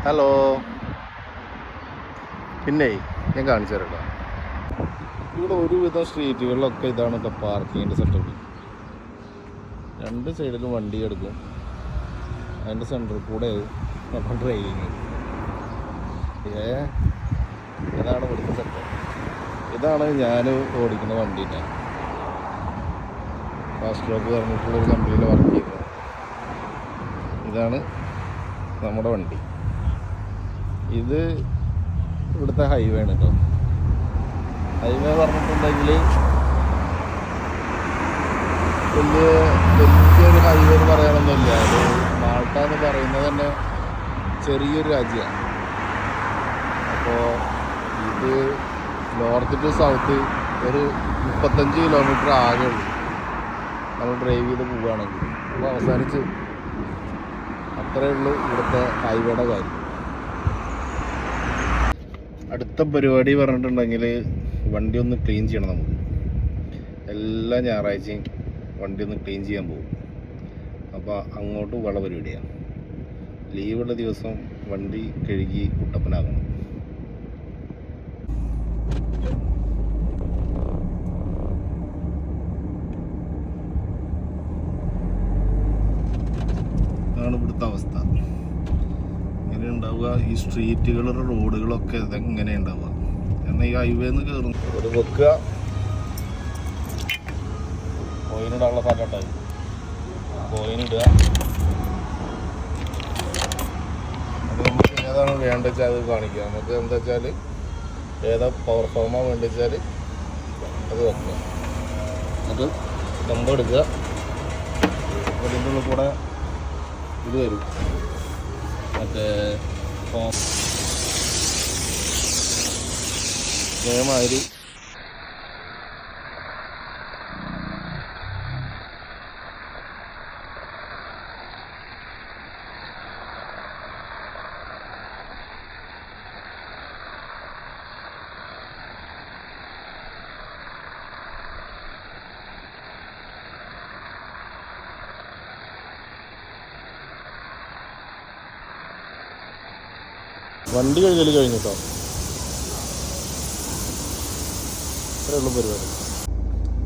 Hello. പിന്നെ ഞാൻ കാണിച്ചു തരാം. ഇവിടെ ഒരുവിധം സ്ട്രീറ്റുകളിലൊക്കെ ഇതാണ് കേട്ടോ പാർക്കിങ്ങിൻ്റെ സെറ്റപ്പ്. രണ്ട് സൈഡിലും വണ്ടി എടുക്കും, അതിൻ്റെ സെൻറ്ററിൽ കൂടെ നമ്മൾ ഡ്രൈവിങ്. ഇതാണ് ഇവിടുത്തെ സെറ്റപ്പ്. ഇതാണ് ഞാൻ ഓടിക്കുന്ന വണ്ടീൻ്റെ ഫാസ്റ്റ് ട്രാക്ക് പറഞ്ഞിട്ടുള്ളൊരു കമ്പനിയിൽ വർക്ക് ചെയ്യുന്നത്. ഇതാണ് നമ്മുടെ വണ്ടി. ഇത് ഇവിടുത്തെ ഹൈവേ ആണ് കേട്ടോ. ഹൈവേ പറഞ്ഞിട്ടുണ്ടെങ്കിൽ വലിയൊരു ഹൈവേ എന്ന് പറയാനൊന്നുമില്ല. അത് മാൾട്ട എന്ന് പറയുന്നത് തന്നെ ചെറിയൊരു രാജ്യമാണ്. അപ്പോൾ ഇത് നോർത്ത് ടു സൗത്ത് ഒരു 35 കിലോമീറ്റർ ആകെ ഉള്ളൂ നമ്മൾ ഡ്രൈവ് ചെയ്ത് പോവുകയാണെങ്കിൽ. അപ്പോൾ അവസാനിച്ച് അത്രയേ ഉള്ളൂ ഇവിടുത്തെ ഹൈവേയുടെ കാര്യം. അടുത്ത പരിപാടി പറഞ്ഞിട്ടുണ്ടെങ്കിൽ വണ്ടി ഒന്ന് ക്ലീൻ ചെയ്യണം. നമുക്ക് എല്ലാ ഞായറാഴ്ചയും വണ്ടി ഒന്ന് ക്ലീൻ ചെയ്യാൻ പോകും. അപ്പോൾ അങ്ങോട്ട് വള പരിപാടിയാണ്. ലീവുള്ള ദിവസം വണ്ടി കഴുകി കുട്ടപ്പനാകണം. അതാണ് ഇവിടുത്തെ അവസ്ഥ. ഇങ്ങനെ ഉണ്ടാവുക. ഈ സ്ട്രീറ്റുകളുടെ റോഡുകളൊക്കെ ഇതെങ്ങനെ ഉണ്ടാവുക എന്നാൽ ഈ ഹൈവേന്ന് കയറുന്നു ഒരു വെക്കുക കോയിനിടാനുള്ള സ്ഥലമുണ്ടായി കോയിനിടുക. അത് നമുക്ക് ഏതാണ് വേണ്ടത് വെച്ചാൽ അത് കാണിക്കുക. നമുക്ക് എന്താ വെച്ചാൽ ഏതാ പവർ ഫോമാണ് വേണ്ടത് വെച്ചാൽ അത് വെക്കുക. എന്നിട്ട് നമ്പർ എടുക്കുക. അതിൻ്റെ ഉള്ളിൽ കൂടെ ഇത് വരും മറ്റേ ഫോം ഇതേമാതിരി വണ്ടി കഴുകൽ കഴിഞ്ഞു കേട്ടോ. ഇത്രയേ ഉള്ളൂ പരിപാടി.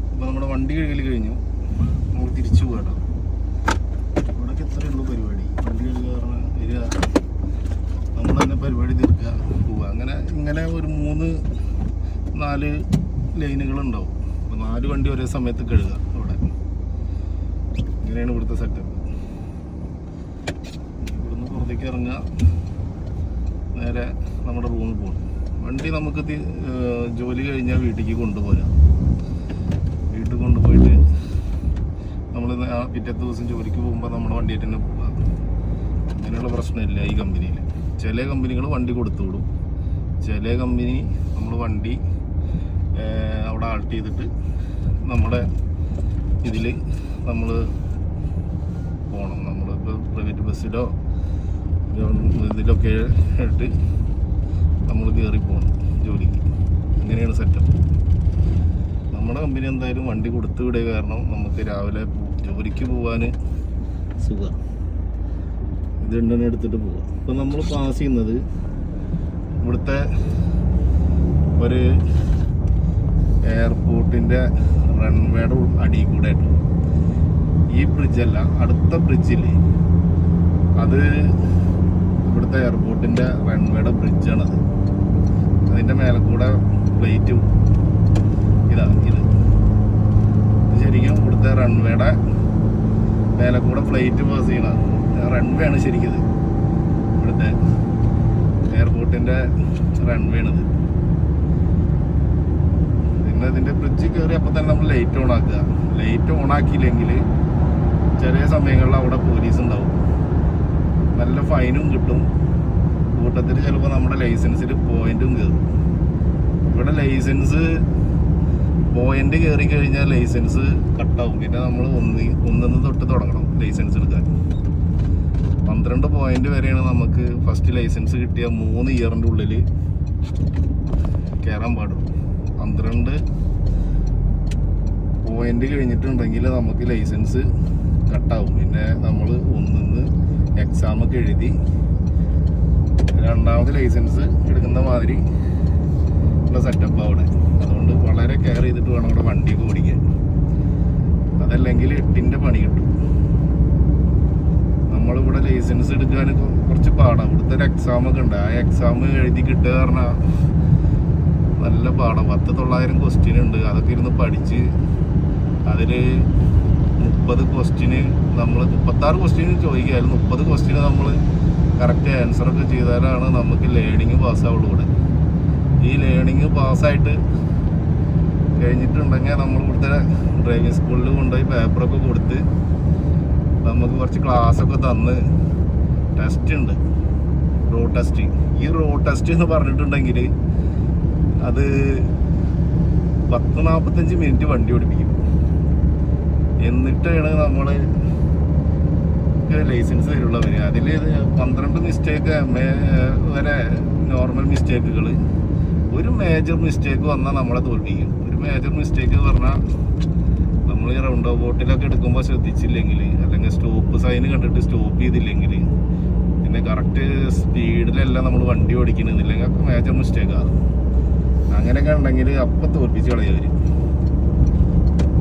അപ്പോൾ നമ്മുടെ വണ്ടി കഴുകൽ കഴിഞ്ഞു. നമുക്ക് തിരിച്ചു പോകാം. ഇവിടേക്ക് ഇത്രയേ ഉള്ളൂ പരിപാടി. വണ്ടി കഴുകുക പറഞ്ഞാൽ വരിക, നമ്മൾ തന്നെ പരിപാടി തീർക്കുക, പോവുക. ഇങ്ങനെ ഒരു 3-4 ലൈനുകളുണ്ടാവും. അപ്പോൾ 4 വണ്ടി ഒരേ സമയത്ത് കഴുകുക. ഇവിടെ ഇങ്ങനെയാണ് ഇവിടുത്തെ സെറ്റപ്പ്. ഇവിടുന്ന് പുറത്തേക്ക് ഇറങ്ങുക, നേരെ നമ്മുടെ റൂമിൽ പോകണം. വണ്ടി നമുക്ക് ജോലി കഴിഞ്ഞാൽ വീട്ടിലേക്ക് കൊണ്ടുപോരാം. വീട്ടിൽ കൊണ്ടുപോയിട്ട് നമ്മൾ പിറ്റത്തെ ദിവസം ജോലിക്ക് പോകുമ്പോൾ നമ്മുടെ വണ്ടിയായിട്ട് തന്നെ പോകാം. അങ്ങനെയുള്ള പ്രശ്നമില്ല ഈ കമ്പനിയിൽ. ചില കമ്പനികൾ വണ്ടി കൊടുത്തു വിടും, ചില കമ്പനി നമ്മൾ വണ്ടി അവിടെ ആൾട്ട് ചെയ്തിട്ട് നമ്മുടെ ഇതിൽ നമ്മൾ പോകണം. നമ്മളിപ്പോൾ പ്രൈവറ്റ് ബസ്സിലോ ഇതിലൊക്കെ ഇട്ട് നമ്മൾ കയറി പോകണം ജോലിക്ക്. ഇങ്ങനെയാണ് സെറ്റപ്പ്. നമ്മുടെ കമ്പനി എന്തായാലും വണ്ടി കൊടുത്തു വിടുക. കാരണം നമുക്ക് രാവിലെ ജോലിക്ക് പോകാൻ സുഖമാണ്. ഇത് രണ്ടെണ്ണം എടുത്തിട്ട് പോവാം. ഇപ്പം നമ്മൾ പാസ് ചെയ്യുന്നത് ഇവിടുത്തെ ഒരു എയർപോർട്ടിൻ്റെ റൺവേയുടെ അടിയിൽ കൂടെ ആയിട്ട്. ഈ ബ്രിഡ്ജല്ല, അടുത്ത ബ്രിഡ്ജില്ലേ, അത് ഇവിടുത്തെ എയർപോർട്ടിൻ്റെ റൺവേയുടെ ബ്രിഡ്ജാണത്. അതിൻ്റെ മേലെ കൂടെ ഫ്ലൈറ്റ് ഇത് ശരിക്കും ഇവിടുത്തെ റൺവേയുടെ മേലെ കൂടെ ഫ്ലൈറ്റ് പാസ് ചെയ്യണത്. റൺവേ ആണ് ശരിക്കും ഇത്. ഇവിടുത്തെ എയർപോർട്ടിൻ്റെ റൺവേ ആണിത്. പിന്നെ ഇതിൻ്റെ ബ്രിഡ്ജ് കയറി അപ്പോൾ തന്നെ നമ്മൾ ലൈറ്റ് ഓൺ ആക്കുക. ലൈറ്റ് ഓൺ ആക്കിയില്ലെങ്കിൽ ചെറിയ സമയങ്ങളിൽ അവിടെ പോലീസ് ഉണ്ടാവും, നല്ല ഫൈനും കിട്ടും. കൂട്ടത്തിൽ ചിലപ്പോൾ നമ്മുടെ ലൈസൻസിൽ പോയിന്റും കയറും. ഇവിടെ ലൈസൻസ് പോയിന്റ് കയറി കഴിഞ്ഞാൽ ലൈസൻസ് കട്ടാവും. പിന്നെ നമ്മൾ ഒന്നിന്ന് തൊട്ട് തുടങ്ങണം ലൈസൻസ് എടുക്കാൻ. 12 പോയിന്റ് വരെയാണ് നമുക്ക് ഫസ്റ്റ് ലൈസൻസ് കിട്ടിയ 3 ഇയറിൻ്റെ ഉള്ളിൽ കയറാൻ പാടുള്ളൂ. 12 പോയിന്റ് കഴിഞ്ഞിട്ടുണ്ടെങ്കിൽ നമുക്ക് ലൈസൻസ് കട്ടാവും. പിന്നെ നമ്മൾ ഒന്നിന്ന് എക്സാമൊക്കെ എഴുതി രണ്ടാമത് ലൈസൻസ് എടുക്കുന്ന മാതിരി ഉള്ള സെറ്റപ്പ് അവിടെ. അതുകൊണ്ട് വളരെ കെയർ ചെയ്തിട്ട് വേണം അവിടെ വണ്ടിയൊക്കെ ഓടിക്കാൻ. അതല്ലെങ്കിൽ 8ന്റെ പണി കിട്ടും. നമ്മളിവിടെ ലൈസൻസ് എടുക്കാൻ കുറച്ച് പാടാണ്. ഇവിടുത്തെ ഒരു എക്സാമൊക്കെ ഉണ്ട്. ആ എക്സാം എഴുതി കിട്ടുക പറഞ്ഞാൽ നല്ല പാടാണ്. 10,900 ക്വസ്റ്റ്യൻ ഉണ്ട്. അതൊക്കെ ഇരുന്ന് പഠിച്ച് അതിൽ 30 ക്വസ്റ്റ്യന് നമ്മൾ 36 ക്വസ്റ്റ്യന് ചോദിക്കുകയായിരുന്നു. 30 ക്വസ്റ്റ്യന് നമ്മൾ കറക്റ്റ് ആൻസറൊക്കെ ചെയ്താലാണ് നമുക്ക് ലേണിങ് പാസ്സാവുള്ളൂ ഇവിടെ. ഈ ലേണിങ് പാസ്സായിട്ട് കഴിഞ്ഞിട്ടുണ്ടെങ്കിൽ നമ്മൾ ഇവിടുത്തെ ഡ്രൈവിംഗ് സ്കൂളിൽ കൊണ്ടുപോയി പേപ്പറൊക്കെ കൊടുത്ത് നമുക്ക് കുറച്ച് ക്ലാസ്സൊക്കെ തന്ന് ടെസ്റ്റ് ഉണ്ട്, റോഡ് ടെസ്റ്റ്. ഈ റോഡ് ടെസ്റ്റ് എന്ന് പറഞ്ഞിട്ടുണ്ടെങ്കിൽ അത് 10-45 മിനിറ്റ് വണ്ടി ഓടിപ്പിക്കും. എന്നിട്ടാണ് നമ്മൾ ലൈസൻസ് തരുള്ളവർ. അതിൽ 12 മിസ്റ്റേക്ക് വരെ നോർമൽ മിസ്റ്റേക്കുകൾ. ഒരു മേജർ മിസ്റ്റേക്ക് വന്നാൽ നമ്മളെ തോൽപ്പിക്കും. ഒരു മേജർ മിസ്റ്റേക്ക് പറഞ്ഞാൽ നമ്മൾ ഈ റൗണ്ട് ബോട്ടിലൊക്കെ എടുക്കുമ്പോൾ ശ്രദ്ധിച്ചില്ലെങ്കിൽ, അല്ലെങ്കിൽ സ്റ്റോപ്പ് സൈന് കണ്ടിട്ട് സ്റ്റോപ്പ് ചെയ്തില്ലെങ്കിൽ, പിന്നെ കറക്റ്റ് സ്പീഡിലല്ല നമ്മൾ വണ്ടി ഓടിക്കണമെന്നില്ലെങ്കിൽ ഒക്കെ മേജർ മിസ്റ്റേക്കാണ്. അങ്ങനെയൊക്കെ ഉണ്ടെങ്കിൽ അപ്പം തോൽപ്പിച്ച് കളയവർ.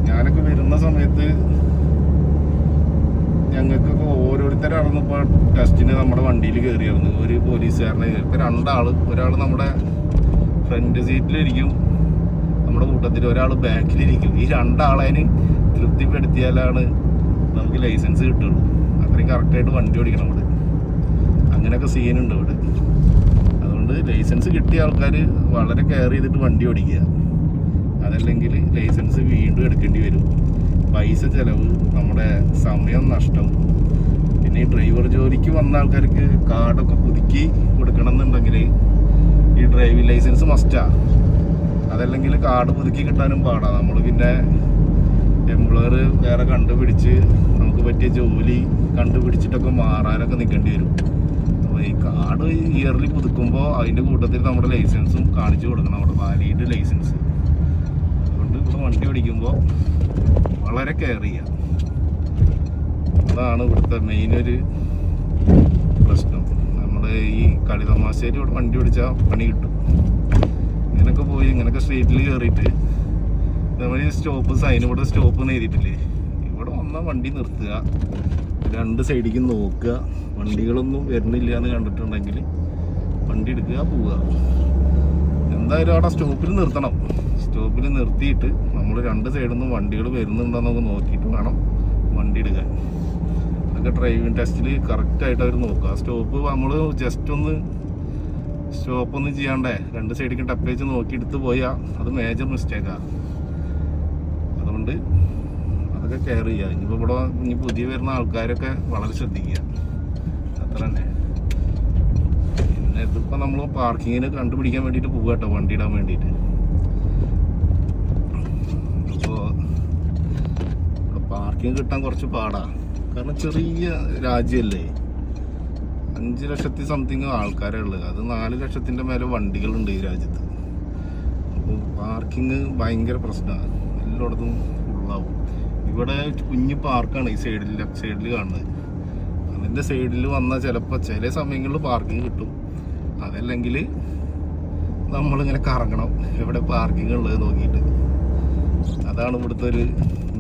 ഞാനൊക്കെ വരുന്ന സമയത്ത് ഞങ്ങൾക്കൊക്കെ ഓരോരുത്തരാണെന്നിപ്പോൾ ടെസ്റ്റിന് നമ്മുടെ വണ്ടിയിൽ കയറിയായിരുന്നു. ഒരു പോലീസുകാരനെ ഇപ്പോൾ 2 ആൾ, ഒരാൾ നമ്മുടെ ഫ്രണ്ട് സീറ്റിലിരിക്കും, നമ്മുടെ കൂട്ടത്തിൽ ഒരാൾ ബാക്കിലിരിക്കും. ഈ 2 ആളതിന് തൃപ്തിപ്പെടുത്തിയാലാണ് നമുക്ക് ലൈസൻസ് കിട്ടുള്ളൂ. അത്രയും കറക്റ്റായിട്ട് വണ്ടി ഓടിക്കണം ഇവിടെ. അങ്ങനെയൊക്കെ സീനുണ്ട് ഇവിടെ. അതുകൊണ്ട് ലൈസൻസ് കിട്ടിയ ആൾക്കാർ വളരെ കെയർ ചെയ്തിട്ട് വണ്ടി ഓടിക്കുക. അതല്ലെങ്കിൽ ലൈസൻസ് വീണ്ടും എടുക്കേണ്ടി വരും. പൈസ ചിലവ്, നമ്മുടെ സമയം നഷ്ടം. പിന്നെ ഈ ഡ്രൈവർ ജോലിക്ക് വന്ന ആൾക്കാർക്ക് കാർഡൊക്കെ പുതുക്കി കൊടുക്കണം എന്നുണ്ടെങ്കിൽ ഈ ഡ്രൈവിംഗ് ലൈസൻസ് മസ്റ്റാണ്. അതല്ലെങ്കിൽ കാർഡ് പുതുക്കി കിട്ടാനും പാടാണ്. നമ്മൾ പിന്നെ എംപ്ലോയർ വേറെ കണ്ടുപിടിച്ച് നമുക്ക് പറ്റിയ ജോലി കണ്ടുപിടിച്ചിട്ടൊക്കെ മാറാനൊക്കെ നിൽക്കേണ്ടി വരും. അപ്പോൾ ഈ കാർഡ് ഇയർലി പുതുക്കുമ്പോൾ അതിൻ്റെ കൂട്ടത്തിൽ നമ്മുടെ ലൈസൻസും കാണിച്ചു കൊടുക്കണം, അവിടെ വാലിഡ് ലൈസൻസ്. അതുകൊണ്ട് ഇപ്പോൾ വണ്ടി ഓടിക്കുമ്പോൾ വളരെ കെയർ ചെയ്യുക. അതാണ് ഇവിടുത്തെ മെയിൻ ഒരു പ്രശ്നം. നമ്മൾ ഈ കളിതമാശയിൽ ഇവിടെ വണ്ടി ഓടിച്ചാൽ പണി കിട്ടും. ഇങ്ങനെയൊക്കെ പോയി ഇങ്ങനെയൊക്കെ സ്ട്രീറ്റിൽ കയറിയിട്ട് നമ്മൾ ഈ സ്റ്റോപ്പ് സൈൻ, ഇവിടെ സ്റ്റോപ്പ് എഴുതിയിട്ടില്ലേ, ഇവിടെ വന്നാൽ വണ്ടി നിർത്തുക, 2 സൈഡിലേക്ക് നോക്കുക, വണ്ടികളൊന്നും വരുന്നില്ല എന്ന് കണ്ടിട്ടുണ്ടെങ്കിൽ വണ്ടി എടുക്കുക, പോവുക. എന്തായാലും അവിടെ സ്റ്റോപ്പിൽ നിർത്തണം. സ്റ്റോപ്പിൽ നിർത്തിയിട്ട് നമ്മൾ 2 സൈഡിൽ നിന്നും വണ്ടികൾ വരുന്നുണ്ടോയെന്നൊക്കെ നോക്കിയിട്ട് വേണം വണ്ടി എടുക്കാൻ. അതൊക്കെ ഡ്രൈവിംഗ് ടെസ്റ്റിൽ കറക്റ്റായിട്ട് അവർ നോക്കുക. സ്റ്റോപ്പ് നമ്മൾ ജസ്റ്റ് ഒന്ന് സ്റ്റോപ്പൊന്നും ചെയ്യാണ്ടേ 2 സൈഡിലേക്ക് ടപ്പ് വെച്ച് നോക്കി എടുത്ത് പോയാൽ അത് മേജർ മിസ്റ്റേക്കാണ്. അതുകൊണ്ട് അതൊക്കെ കെയർ ചെയ്യുക. ഇനിയിപ്പോൾ ഇവിടെ പുതിയ വരുന്ന ആൾക്കാരൊക്കെ വളരെ ശ്രദ്ധിക്കുക. അത്ര തന്നെ. പിന്നെ ഇതിപ്പോൾ നമ്മൾ പാർക്കിങ്ങിന് കണ്ടുപിടിക്കാൻ വേണ്ടിയിട്ട് പോകുക കേട്ടോ, വണ്ടി ഇടാൻ വേണ്ടിയിട്ട്. അപ്പോൾ പാർക്കിങ് കിട്ടാൻ കുറച്ച് പാടാണ്. കാരണം ചെറിയ രാജ്യമല്ലേ, 5 ലക്ഷത്തി സംതിങ് ആൾക്കാരേ ഉള്ളത്. അത് 4 ലക്ഷത്തിൻ്റെ മേലെ വണ്ടികളുണ്ട് ഈ രാജ്യത്ത്. അപ്പോൾ പാർക്കിങ് ഭയങ്കര പ്രശ്നമാണ്. എല്ലായിടത്തും ഫുള്ളാവും. ഇവിടെ കുഞ്ഞ് പാർക്കാണ് ഈ സൈഡിൽ, ലെഫ്റ്റ് സൈഡിൽ കാണുന്നത്. അതിൻ്റെ സൈഡിൽ വന്നാൽ ചിലപ്പോൾ ചില സമയങ്ങളിൽ പാർക്കിങ് കിട്ടും. അതല്ലെങ്കിൽ നമ്മളിങ്ങനെ കറങ്ങണം എവിടെ പാർക്കിംഗ് ഉള്ളത് നോക്കിയിട്ട്. അതാണ് ഇവിടുത്തെ ഒരു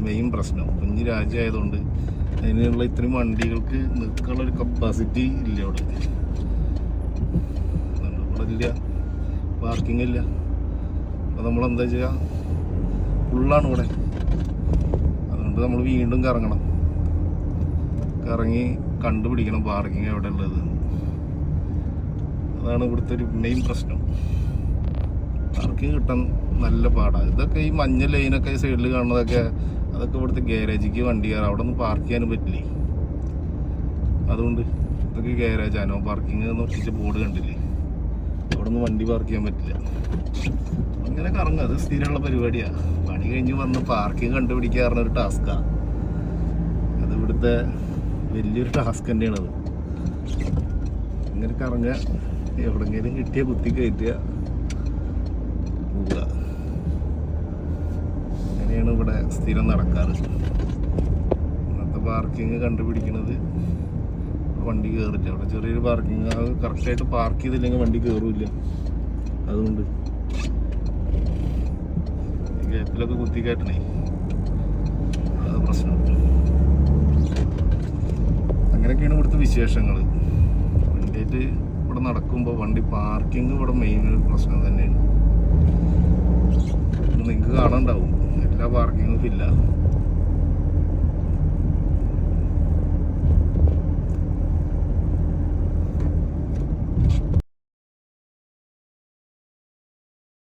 മെയിൻ പ്രശ്നം. കുഞ്ഞ് രാജ്യമായതുകൊണ്ട് അതിനുള്ള ഇത്രയും വണ്ടികൾക്ക് നിൽക്കാനുള്ളൊരു കപ്പാസിറ്റി ഇല്ല ഇവിടെ. ഇവിടെ ഇല്ല, പാർക്കിംഗ് ഇല്ല. അപ്പോൾ നമ്മളെന്താ ചെയ്യുക, ഫുള്ളാണ് ഇവിടെ. അതുകൊണ്ട് നമ്മൾ വീണ്ടും കറങ്ങണം, കറങ്ങി കണ്ടുപിടിക്കണം പാർക്കിംഗ് എവിടെ ഉള്ളത്. അതാണ് ഇവിടുത്തെ ഒരു മെയിൻ പ്രശ്നം. പാർക്കിംഗ് കിട്ടാൻ നല്ല പാടാണ്. ഇതൊക്കെ ഈ മഞ്ഞ ലൈനൊക്കെ സൈഡിൽ കാണുന്നതൊക്കെ അതൊക്കെ ഇവിടുത്തെ ഗാരേജിക്ക് വണ്ടി കയറാം. അവിടെ ഒന്നും പാർക്ക് ചെയ്യാനും പറ്റില്ലേ. അതുകൊണ്ട് ഇതൊക്കെ ഗാരേജാണോ പാർക്കിംഗ് എന്ന് ഒട്ടിച്ച് ബോർഡ് കണ്ടില്ലേ, അവിടെ ഒന്നും വണ്ടി പാർക്ക് ചെയ്യാൻ പറ്റില്ല. അങ്ങനെ കറങ്ങുക, അത് സ്ഥിരമുള്ള പരിപാടിയാണ്. പണി കഴിഞ്ഞ് വന്ന് പാർക്കിംഗ് കണ്ടുപിടിക്കുക പറഞ്ഞൊരു ടാസ്ക്കാണ്. അത് ഇവിടുത്തെ വലിയൊരു ടാസ്ക് തന്നെയാണത്. ഇങ്ങനെ കറങ്ങുക, എവിടെയെങ്കിലും കിട്ടിയ കുത്തി കയറ്റുക, പോവുക. അങ്ങനെയാണ് ഇവിടെ സ്ഥിരം നടക്കാറ്. ഇന്നത്തെ പാർക്കിംഗ് കണ്ടുപിടിക്കുന്നത് വണ്ടി കയറില്ല. അവിടെ ചെറിയൊരു പാർക്കിംഗ്, അത് കറക്റ്റായിട്ട് പാർക്ക് ചെയ്തില്ലെങ്കിൽ വണ്ടി കയറില്ല. അതുകൊണ്ട് ഗ്യാപ്പിലൊക്കെ കുത്തി കയറ്റണേ, അത് പ്രശ്നം. അങ്ങനെയൊക്കെയാണ് ഇവിടുത്തെ വിശേഷങ്ങൾ. വണ്ടിയായിട്ട് ഇവിടെ നടക്കുമ്പോൾ വണ്ടി പാർക്കിംഗ് ഇവിടെ മെയിൻ ഒരു പ്രശ്നം തന്നെയാണ്. നിങ്ങൾക്ക് കാണാനുണ്ടാവും എല്ലാ പാർക്കിങ്ങും ഇല്ല.